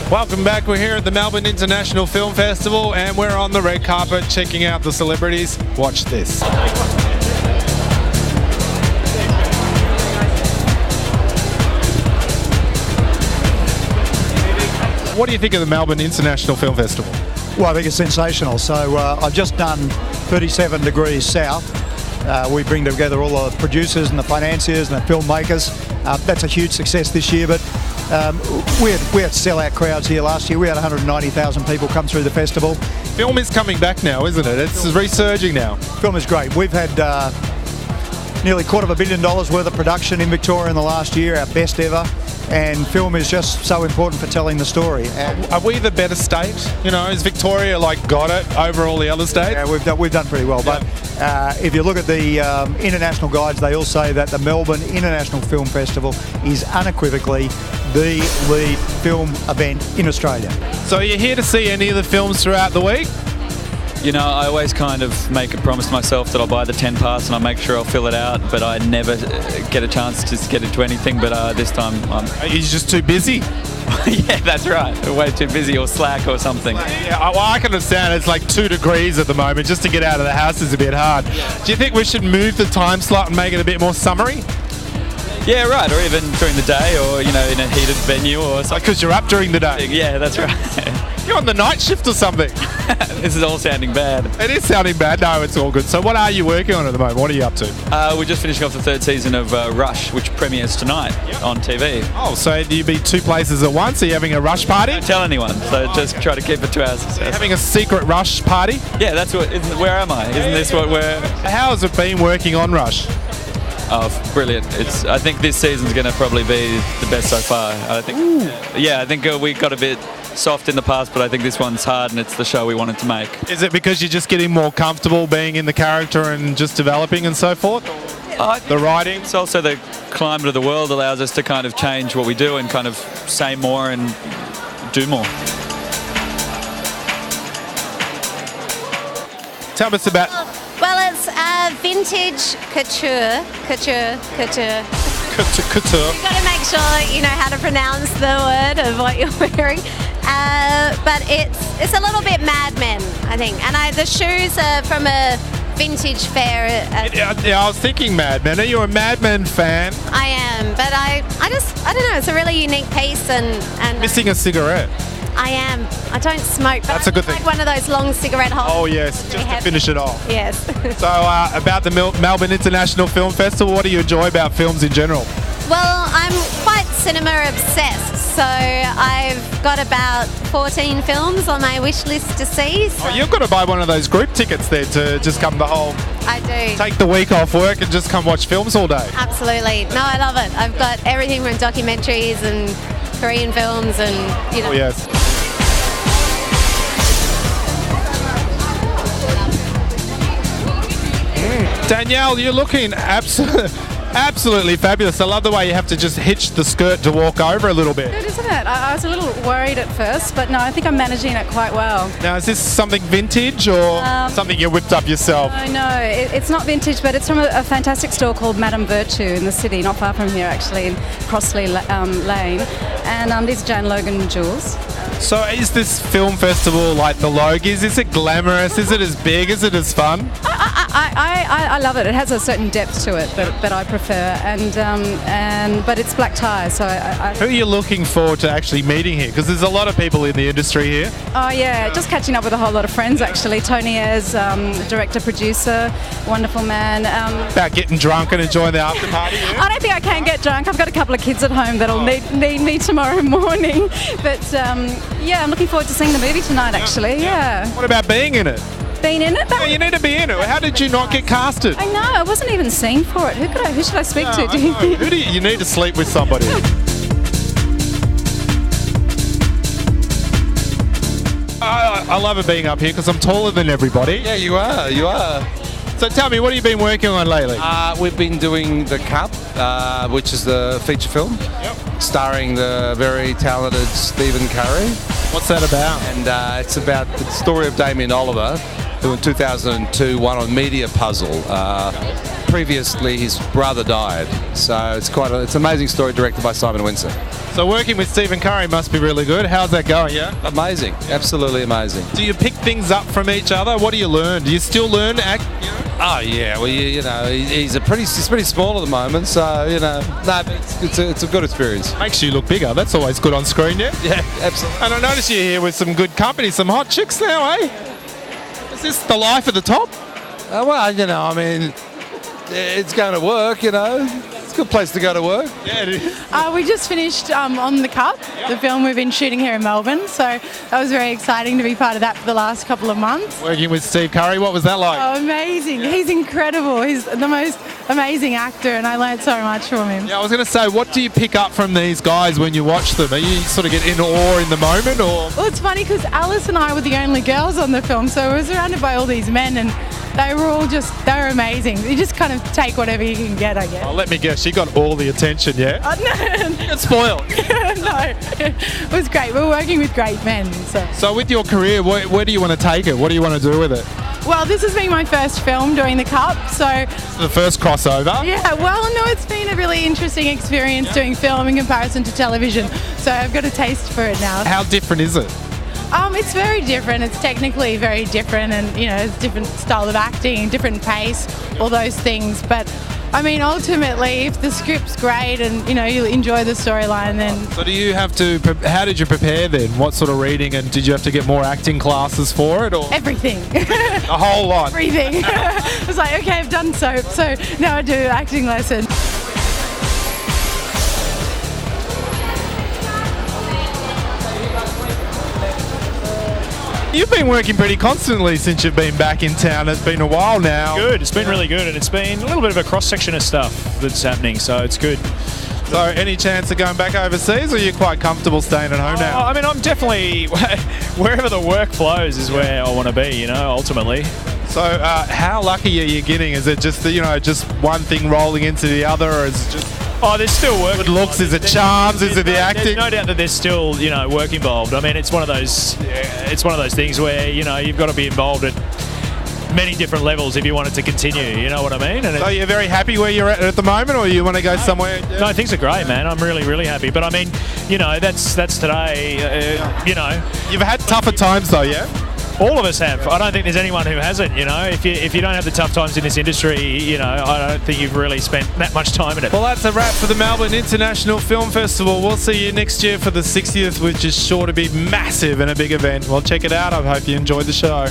Welcome back. We're here at the Melbourne International Film Festival and we're on the red carpet checking out the celebrities. Watch this. What do you think of the Melbourne International Film Festival? Well, I think it's sensational. So I've just done 37 Degrees South. We bring together all the producers and the financiers and the filmmakers. That's a huge success this year, but we had sellout crowds here last year. We had 190,000 people come through the festival. Film is coming back now, isn't it? It's resurging now. Film is great. We've had nearly $250 million worth of production in Victoria in the last year, our best ever. And film is just so important for telling the story. And are we the better state? You know, is Victoria got it over all the other states? Yeah, we've done pretty well. Yeah. But if you look at the international guides, they all say that the Melbourne International Film Festival is unequivocally the lead film event in Australia. So are you here to see any of the films throughout the week? You know, I always kind of make a promise to myself that I'll buy the 10 pass and I'll make sure I'll fill it out, but I never get a chance to get into anything, but this time Are you just too busy? Yeah, that's right. Way too busy or slack or something. Yeah, well, I can understand it's like 2 degrees at the moment. Just to get out of the house is a bit hard. Do you think we should move the time slot and make it a bit more summery? Yeah, right, or even during the day or, you know, in a heated venue or something. Because you're up during the day. Yeah, that's right. You're on the night shift or something. This is all sounding bad. It is sounding bad. No, it's all good. So what are you working on at the moment? What are you up to? We're just finishing off the 3rd season of Rush, which premieres tonight on TV. Oh, so do you be 2 places at once? Are you having a Rush party? Don't tell anyone, so just try to keep it to ourselves. Having a secret Rush party? Yeah, that's what. Where am I? Isn't this what we're... How has it been working on Rush? Oh, brilliant! I think this season's going to probably be the best so far. I think. Ooh. Yeah, I think we got a bit soft in the past, but I think this one's hard, and it's the show we wanted to make. Is it because you're just getting more comfortable being in the character and just developing and so forth? The writing? It's also the climate of the world allows us to kind of change what we do and kind of say more and do more. Tell us about... Well, it's vintage couture. Couture. You've got to make sure you know how to pronounce the word of what you're wearing. But it's a little bit Mad Men, I think. And the shoes are from a vintage fair. Yeah, I was thinking Mad Men. Are you a Mad Men fan? I am, but I don't know. It's a really unique piece and missing a cigarette. I am. I don't smoke, but that's a good thing. Like one of those long cigarette holders. Oh yes, just to finish it off. Yes. So about the Melbourne International Film Festival, what do you enjoy about films in general? Well, I'm quite cinema obsessed, so I've got about 14 films on my wish list to see. So. Oh, you've got to buy one of those group tickets there to just come the whole... I do. Take the week off work and just come watch films all day. Absolutely. No, I love it. I've got everything from documentaries and Korean films and, you know... Oh, yes. Danielle, you're looking absolutely fabulous. I love the way you have to just hitch the skirt to walk over a little bit. Good, isn't it? I was a little worried at first, but no, I think I'm managing it quite well. Now, is this something vintage or something you whipped up yourself? No, it's not vintage, but it's from a fantastic store called Madame Virtue in the city, not far from here actually, in Crossley Lane. And these are Jane Logan jewels. So is this film festival like the Logies? Is it glamorous? Is it as big? Is it as fun? I love it. It has a certain depth to it that I prefer, but it's black tie. So who are you looking forward to actually meeting here? Because there's a lot of people in the industry here. Oh yeah, just catching up with a whole lot of friends actually. Tony Ayres, director, producer, wonderful man. About getting drunk and enjoying the after party. Yeah? I don't think I can get drunk. I've got a couple of kids at home that'll need me tomorrow morning. But yeah, I'm looking forward to seeing the movie tonight actually. Yeah. What about being in it? Being in it? Yeah, you need to be in it. How did you not get casted? I know. I wasn't even seen for it. Who should I speak to? Do you need to sleep with somebody. I love it being up here because I'm taller than everybody. Yeah, you are. You are. So tell me, what have you been working on lately? We've been doing The Cup, which is the feature film, starring the very talented Stephen Curry. What's that about? And it's about the story of Damien Oliver, who in 2002 won on Media Puzzle. Previously, his brother died, so it's an amazing story directed by Simon Windsor. So working with Stephen Curry must be really good. How's that going? Yeah. Amazing, absolutely amazing. Do you pick things up from each other? What do you learn? Do you still learn to act? Oh yeah, well you know he's pretty small at the moment, so you know but it's a good experience. Makes you look bigger. That's always good on screen, yeah. Yeah, absolutely. And I notice you're here with some good company, some hot chicks now, eh? Is this the life at the top? Well, you know, I mean, it's going to work, you know. It's a good place to go to work. Yeah, it is. We just finished on The Cup, the film we've been shooting here in Melbourne, so that was very exciting to be part of that for the last couple of months. Working with Steve Curry, what was that like? Oh, amazing. He's incredible. He's the most amazing actor, and I learned so much from him. Yeah, I was going to say, what do you pick up from these guys when you watch them? Are you sort of get in awe in the moment, or? Well, it's funny because Alice and I were the only girls on the film, so we were surrounded by all these men, and they were amazing. You just kind of take whatever you can get, I guess. Oh, let me guess, she got all the attention, yeah? No. You got spoiled. No, it was great. We're working with great men. So with your career, where do you want to take it? What do you want to do with it? Well, this has been my first film doing The Cup, so... The first crossover? Yeah, well, no, it's been a really interesting experience doing film in comparison to television, so I've got a taste for it now. How different is it? It's very different. It's technically very different, and you know, it's different style of acting, different pace, all those things. But I mean, ultimately, if the script's great and you know you enjoy the storyline, then. So do you have to? How did you prepare then? What sort of reading, and did you have to get more acting classes for it, or everything? A whole lot. Everything. I was like, okay, I've done soap, so now I do acting lessons. You've been working pretty constantly since you've been back in town. It's been a while now. Good. It's been really good, and it's been a little bit of a cross-section of stuff that's happening, so it's good. So any chance of going back overseas, or are you quite comfortable staying at home now? I mean, I'm definitely, wherever the work flows is where I want to be, you know, ultimately. So how lucky are you getting? Is it just, you know, just one thing rolling into the other, or is it just... Oh, there's still work. Good looks, is it charms, is it the acting? There's no doubt that there's still, you know, work involved. I mean, it's one of those things where, you know, you've got to be involved at many different levels if you want it to continue, you know what I mean? And so you're very happy where you're at the moment, or you want to go somewhere? Yeah. No, things are great, man. I'm really, really happy. But I mean, you know, that's today, you know. You've had tougher times though, yeah? All of us have. I don't think there's anyone who hasn't, you know. If you don't have the tough times in this industry, you know, I don't think you've really spent that much time in it. Well, that's a wrap for the Melbourne International Film Festival. We'll see you next year for the 60th, which is sure to be massive and a big event. Well, check it out. I hope you enjoyed the show.